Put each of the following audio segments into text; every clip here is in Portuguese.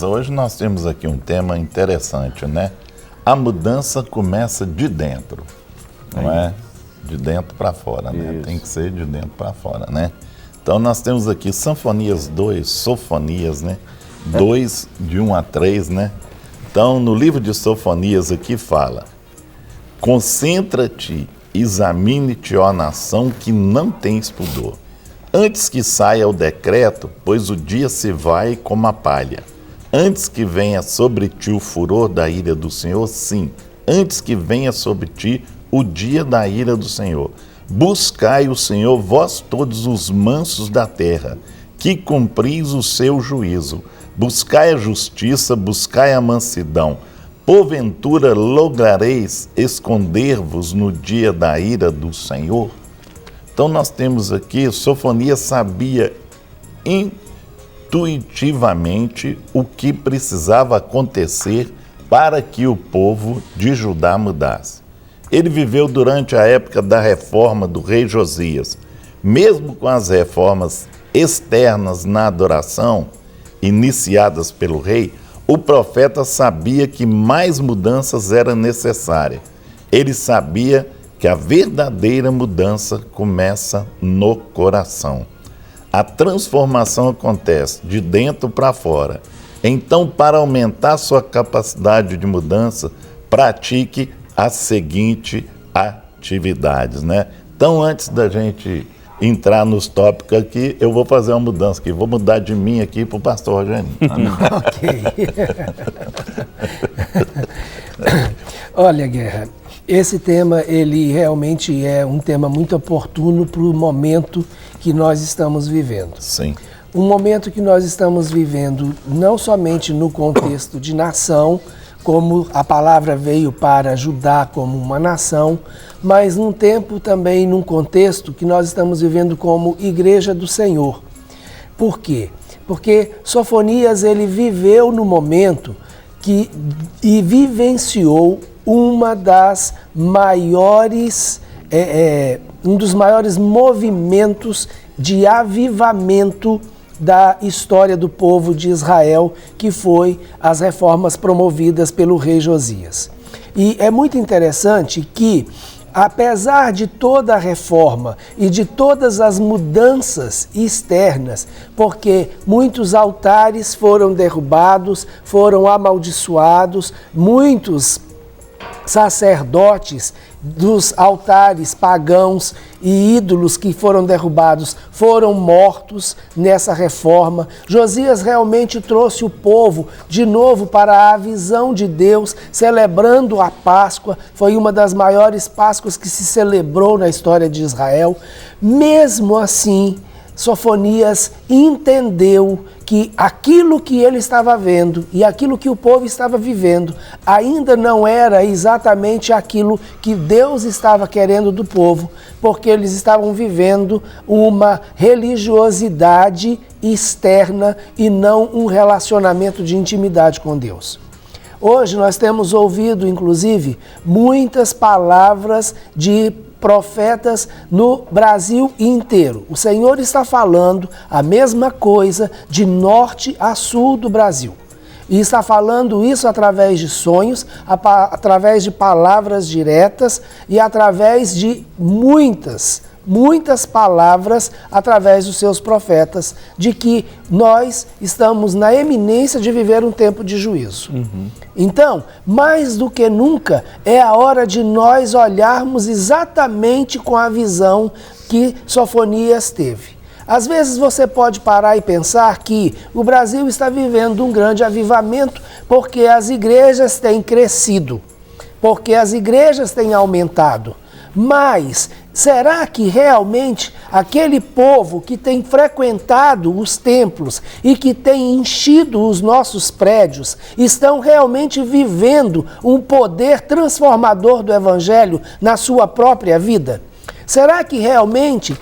Hoje nós temos aqui um tema interessante, né? A mudança começa de dentro, não é? De dentro para fora, né? Isso. Tem que ser de dentro para fora, né? Então nós temos aqui Sinfonias 2, Sofonias, né? 2, de 1 a 3, né? Então no livro de Sofonias aqui fala: concentra-te, examine-te, ó nação, que não tens pudor. Antes que saia o decreto, pois o dia se vai como a palha. Antes que venha sobre ti o furor da ira do Senhor, sim, antes que venha sobre ti o dia da ira do Senhor. Buscai o Senhor, vós todos os mansos da terra, que cumpris o seu juízo. Buscai a justiça, buscai a mansidão. Porventura lograreis esconder-vos no dia da ira do Senhor? Então nós temos aqui, Sofonias sabia intuitivamente o que precisava acontecer para que o povo de Judá mudasse. Ele viveu durante a época da reforma do rei Josias. Mesmo com as reformas externas na adoração, iniciadas pelo rei, o profeta sabia que mais mudanças eram necessárias. Ele sabia que a verdadeira mudança começa no coração. A transformação acontece de dentro para fora. Então, para aumentar sua capacidade de mudança, pratique as seguintes atividades, né? Então, antes da gente entrar nos tópicos aqui, eu vou fazer uma mudança aqui. Vou mudar de mim aqui para o pastor Rogério. Ok. Olha, Guerra, esse tema, ele realmente é um tema muito oportuno para o momento que nós estamos vivendo. Sim. Um momento que nós estamos vivendo não somente no contexto de nação, como a palavra veio para Judá como uma nação, mas num tempo também, num contexto que nós estamos vivendo como Igreja do Senhor. Por quê? Porque Sofonias, ele viveu no momento e vivenciou uma das maiores, um dos maiores movimentos de avivamento da história do povo de Israel, que foi as reformas promovidas pelo rei Josias. E é muito interessante que, apesar de toda a reforma e de todas as mudanças externas, porque muitos altares foram derrubados, foram amaldiçoados, muitos sacerdotes dos altares pagãos e ídolos que foram derrubados foram mortos nessa reforma. Josias realmente trouxe o povo de novo para a visão de Deus, celebrando a Páscoa. Foi uma das maiores Páscoas que se celebrou na história de Israel. Mesmo assim, Sofonias entendeu que aquilo que ele estava vendo e aquilo que o povo estava vivendo ainda não era exatamente aquilo que Deus estava querendo do povo, porque eles estavam vivendo uma religiosidade externa e não um relacionamento de intimidade com Deus. Hoje nós temos ouvido, inclusive, muitas palavras de profetas no Brasil inteiro. O Senhor está falando a mesma coisa de norte a sul do Brasil. E está falando isso através de sonhos, através de palavras diretas e através de muitas palavras através dos seus profetas, de que nós estamos na eminência de viver um tempo de juízo. Então, mais do que nunca, é a hora de nós olharmos exatamente com a visão que Sofonias teve. Às vezes você pode parar e pensar que o Brasil está vivendo um grande avivamento porque as igrejas têm crescido, porque as igrejas têm aumentado. Mas será que realmente aquele povo que tem frequentado os templos e que tem enchido os nossos prédios estão realmente vivendo um poder transformador do Evangelho na sua própria vida? Será que realmente,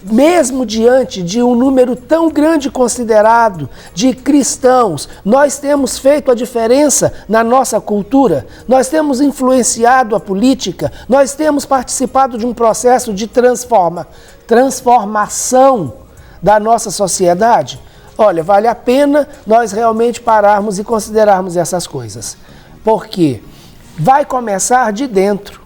mesmo diante de um número tão grande considerado de cristãos, nós temos feito a diferença na nossa cultura? Nós temos influenciado a política? Nós temos participado de um processo de transformação da nossa sociedade? olha, vale a pena nós realmente pararmos e considerarmos essas coisas. Porque vai começar de dentro.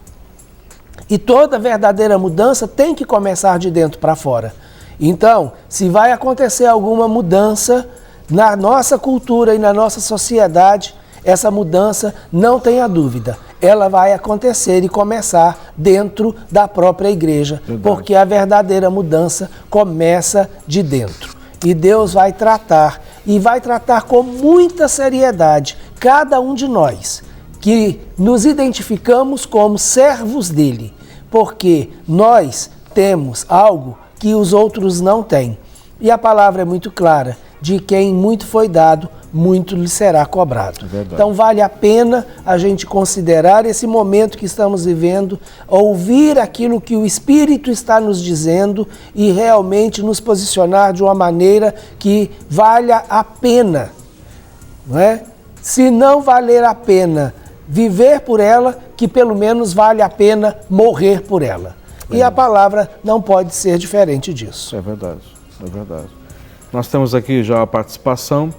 E toda verdadeira mudança tem que começar de dentro para fora. Então, se vai acontecer alguma mudança na nossa cultura e na nossa sociedade, essa mudança, não tenha dúvida, ela vai acontecer e começar dentro da própria igreja, porque a verdadeira mudança começa de dentro. E Deus vai tratar, e vai tratar com muita seriedade, cada um de nós, que nos identificamos como servos dele, porque nós temos algo que os outros não têm. E a palavra é muito clara, de quem muito foi dado, muito lhe será cobrado. Então vale a pena a gente considerar esse momento que estamos vivendo, ouvir aquilo que o Espírito está nos dizendo e realmente nos posicionar de uma maneira que valha a pena. Não é? Se não valer a pena viver por ela, que pelo menos vale a pena morrer por ela. E a palavra não pode ser diferente disso. É verdade, é verdade. Nós temos aqui já a participação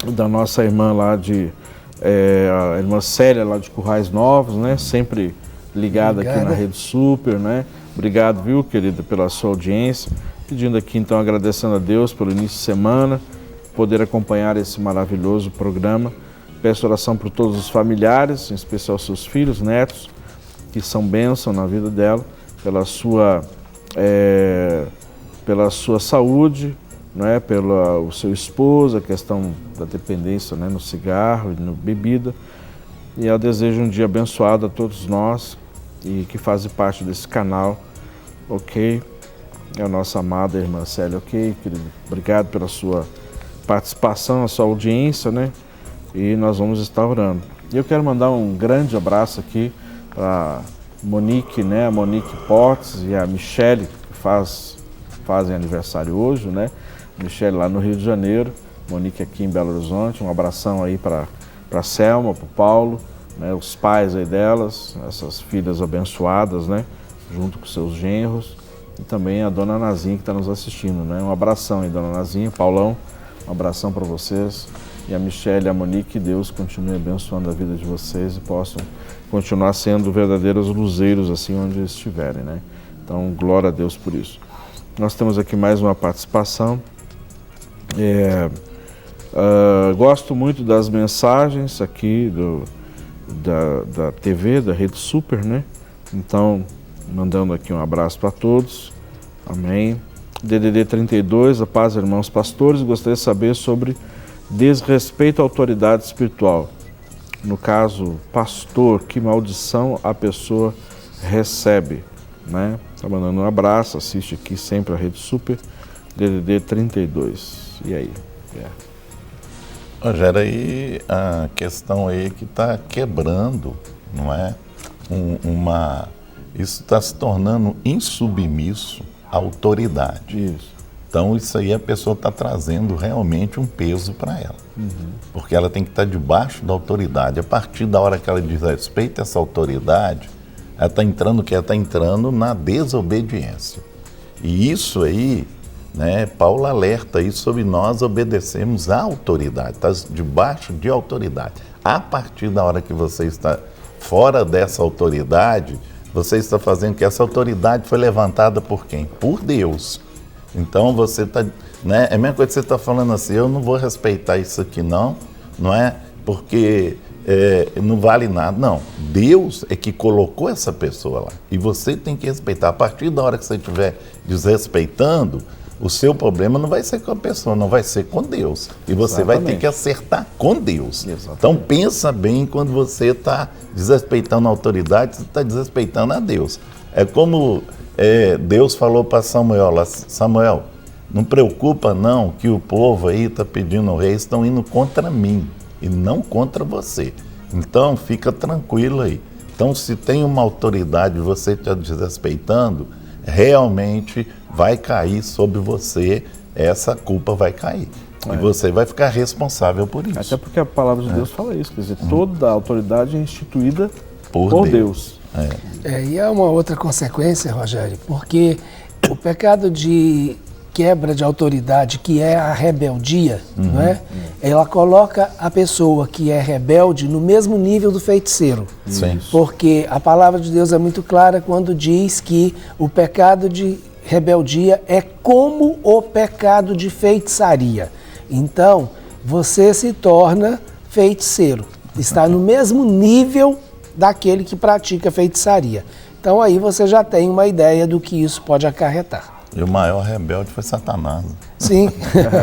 da nossa irmã lá a irmã Célia lá de Currais Novos, né? Sempre ligada aqui na Rede Super, né? Obrigado, viu, querida, pela sua audiência. Pedindo aqui, então, agradecendo a Deus pelo início de semana, poder acompanhar esse maravilhoso programa. Peço oração por todos os familiares, em especial seus filhos, netos, que são bênção na vida dela, pela sua saúde, né, pelo seu esposo, a questão da dependência, né, no cigarro e na bebida. E eu desejo um dia abençoado a todos nós e que fazem parte desse canal, ok? É a nossa amada irmã Célia, ok, querido? Obrigado pela sua participação, a sua audiência, né? E nós vamos estar orando. E eu quero mandar um grande abraço aqui para Monique, né? A Monique Portes e a Michele, que fazem aniversário hoje, né? Michele lá no Rio de Janeiro, Monique aqui em Belo Horizonte. Um abração aí para a Selma, para o Paulo, né? Os pais aí delas, essas filhas abençoadas, né? Junto com seus genros. E também a dona Nazinha que está nos assistindo, né? Um abração aí, dona Nazinha, Paulão, um abração para vocês. E a Michele e a Monique, que Deus continue abençoando a vida de vocês e possam continuar sendo verdadeiros luzeiros assim onde estiverem, né? Então, glória a Deus por isso. Nós temos aqui mais uma participação. Gosto muito das mensagens aqui da TV, da Rede Super, né? Então, mandando aqui um abraço para todos. Amém. DDD 32, a paz, irmãos pastores. Gostaria de saber sobre desrespeito à autoridade espiritual. No caso, pastor, que maldição a pessoa recebe, né? Tá mandando um abraço, assiste aqui sempre a Rede Super, DDD 32. E aí? Rogério, aí a questão aí que está quebrando, não é? Isso está se tornando insubmisso à autoridade. Isso. Então isso aí a pessoa está trazendo realmente um peso para ela. Porque ela tem que estar debaixo da autoridade. A partir da hora que ela desrespeita essa autoridade, ela está entrando na desobediência. E isso aí, né, Paulo alerta aí sobre nós obedecermos à autoridade, está debaixo de autoridade. A partir da hora que você está fora dessa autoridade, você está fazendo que essa autoridade foi levantada por quem? Por Deus. Então você está, né, é a mesma coisa que você está falando assim, eu não vou respeitar isso aqui não é? Porque não vale nada. Não, Deus é que colocou essa pessoa lá e você tem que respeitar. A partir da hora que você estiver desrespeitando, o seu problema não vai ser com a pessoa, não vai ser com Deus. E você vai ter que acertar com Deus. Exatamente. Então pensa bem, quando você está desrespeitando a autoridade, você está desrespeitando a Deus. É como Deus falou para Samuel lá, Samuel, não preocupa não que o povo aí está pedindo ao rei, estão indo contra mim e não contra você. Então fica tranquilo aí. Então se tem uma autoridade e você está desrespeitando, realmente vai cair sobre você, essa culpa vai cair. E você vai ficar responsável por isso. Até porque a palavra de Deus fala isso, quer dizer, toda a autoridade é instituída por Deus. E há uma outra consequência, Rogério, porque o pecado de quebra de autoridade, que é a rebeldia, não é? Ela coloca a pessoa que é rebelde no mesmo nível do feiticeiro. Sim. Porque a palavra de Deus é muito clara quando diz que o pecado de rebeldia é como o pecado de feitiçaria. Então, você se torna feiticeiro. Está no mesmo nível daquele que pratica feitiçaria. Então aí você já tem uma ideia do que isso pode acarretar. E o maior rebelde foi Satanás. Sim.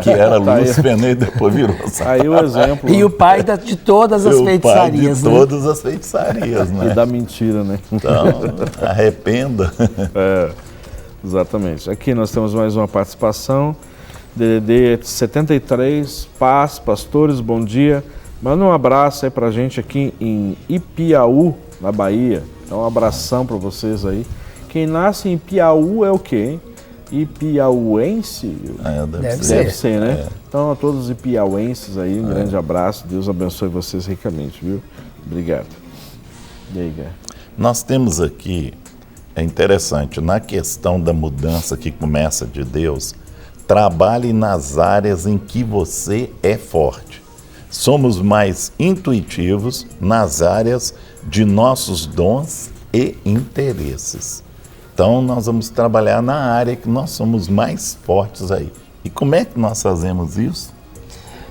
Que era Lúcifer e depois virou Satanás. Aí o exemplo. E o pai de todas as feitiçarias, o pai de todas as feitiçarias, né? E da mentira, né? Então, arrependa. Exatamente. Aqui nós temos mais uma participação. DDD 73, paz, pastores, bom dia. Manda um abraço aí pra gente aqui em Ipiaú, na Bahia. Então um abração pra vocês aí. Quem nasce em Ipiaú é o quê, hein? Ipiauense? Deve ser, né? Então a todos os ipiauenses aí, um grande abraço. Deus abençoe vocês ricamente, viu? Obrigado. E aí, Guerra? Nós temos aqui, é interessante, na questão da mudança que começa de Deus, trabalhe nas áreas em que você é forte. Somos mais intuitivos nas áreas de nossos dons e interesses. Então, nós vamos trabalhar na área que nós somos mais fortes aí. E como é que nós fazemos isso?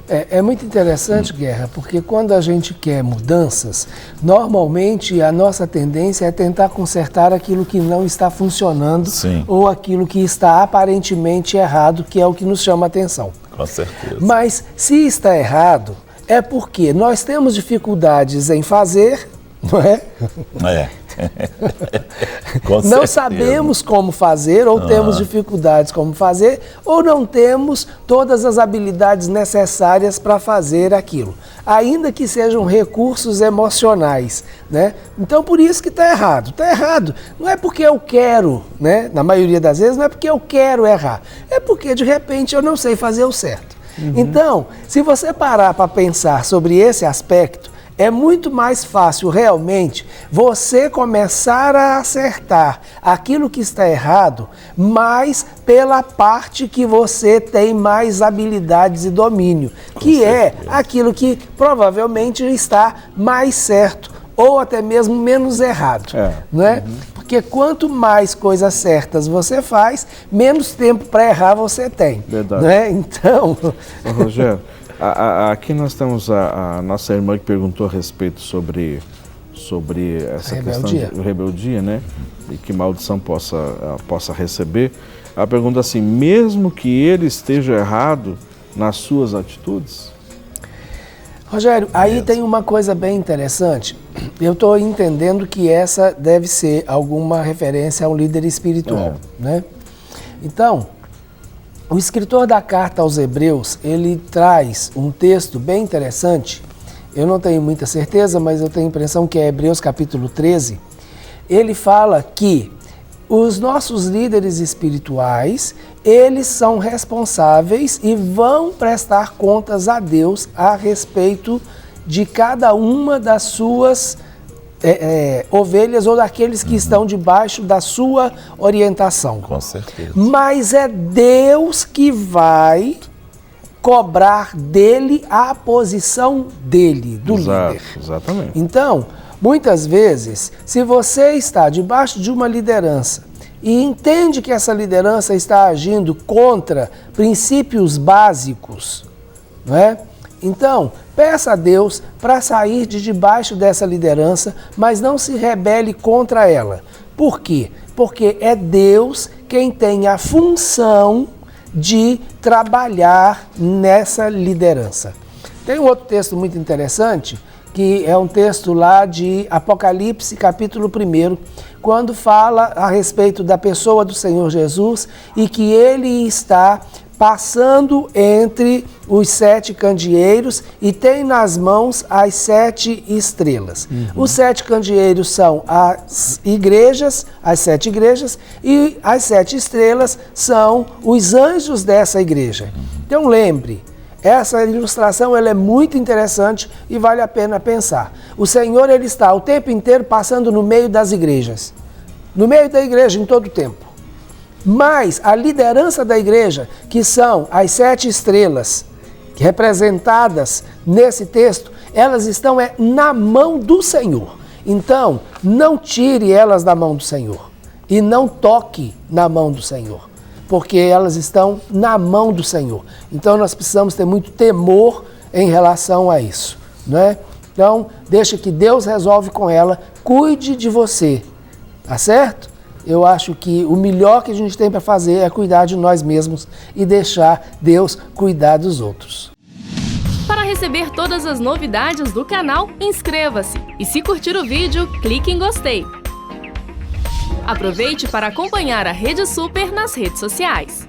É muito interessante, Guerra, porque quando a gente quer mudanças, normalmente a nossa tendência é tentar consertar aquilo que não está funcionando. Sim. Ou aquilo que está aparentemente errado, que é o que nos chama a atenção. Com certeza. Mas se está errado, é porque nós temos dificuldades em fazer, não é? Com não certeza. sabemos como fazer, ou temos dificuldades como fazer, ou não temos todas as habilidades necessárias para fazer aquilo, ainda que sejam recursos emocionais, né? Então, por isso que está errado. Está errado. Não é porque eu quero, né? Na maioria das vezes, não é porque eu quero errar. É porque, de repente, eu não sei fazer o certo. Então, se você parar para pensar sobre esse aspecto, é muito mais fácil realmente você começar a acertar aquilo que está errado, mas pela parte que você tem mais habilidades e domínio, que é aquilo que provavelmente está mais certo ou até mesmo menos errado, não é? Porque quanto mais coisas certas você faz, menos tempo para errar você tem. Verdade. Né? Então... Rogério, aqui nós temos a nossa irmã que perguntou a respeito sobre essa questão de rebeldia, né? E que maldição possa receber. Ela pergunta assim, mesmo que ele esteja errado nas suas atitudes? Rogério, aí tem uma coisa bem interessante. Eu estou entendendo que essa deve ser alguma referência a um líder espiritual, né? Então, o escritor da carta aos Hebreus, ele traz um texto bem interessante. Eu não tenho muita certeza, mas eu tenho a impressão que é Hebreus capítulo 13. Ele fala que os nossos líderes espirituais, eles são responsáveis e vão prestar contas a Deus a respeito de cada uma das suas ovelhas ou daqueles que estão debaixo da sua orientação. Com certeza. Mas é Deus que vai cobrar dele a posição dele, do líder. Exatamente. Então, muitas vezes, se você está debaixo de uma liderança e entende que essa liderança está agindo contra princípios básicos, não é? Então, peça a Deus para sair de debaixo dessa liderança, mas não se rebele contra ela. Por quê? Porque é Deus quem tem a função de trabalhar nessa liderança. Tem um outro texto muito interessante, que é um texto lá de Apocalipse, capítulo 1, quando fala a respeito da pessoa do Senhor Jesus e que ele está passando entre os 7 candeeiros e tem nas mãos as 7 estrelas. Os 7 candeeiros são as igrejas, as 7 igrejas, e as 7 estrelas são os anjos dessa igreja. Então lembre, essa ilustração ela é muito interessante e vale a pena pensar. O Senhor ele está o tempo inteiro passando no meio das igrejas, no meio da igreja em todo o tempo. Mas a liderança da igreja, que são as 7 estrelas representadas nesse texto, elas estão na mão do Senhor. Então, não tire elas da mão do Senhor e não toque na mão do Senhor, porque elas estão na mão do Senhor. Então, nós precisamos ter muito temor em relação a isso, não é? Então, deixa que Deus resolve com ela, cuide de você, tá certo? Eu acho que o melhor que a gente tem para fazer é cuidar de nós mesmos e deixar Deus cuidar dos outros. Para receber todas as novidades do canal, inscreva-se e, se curtir o vídeo, clique em gostei. Aproveite para acompanhar a Rede Super nas redes sociais.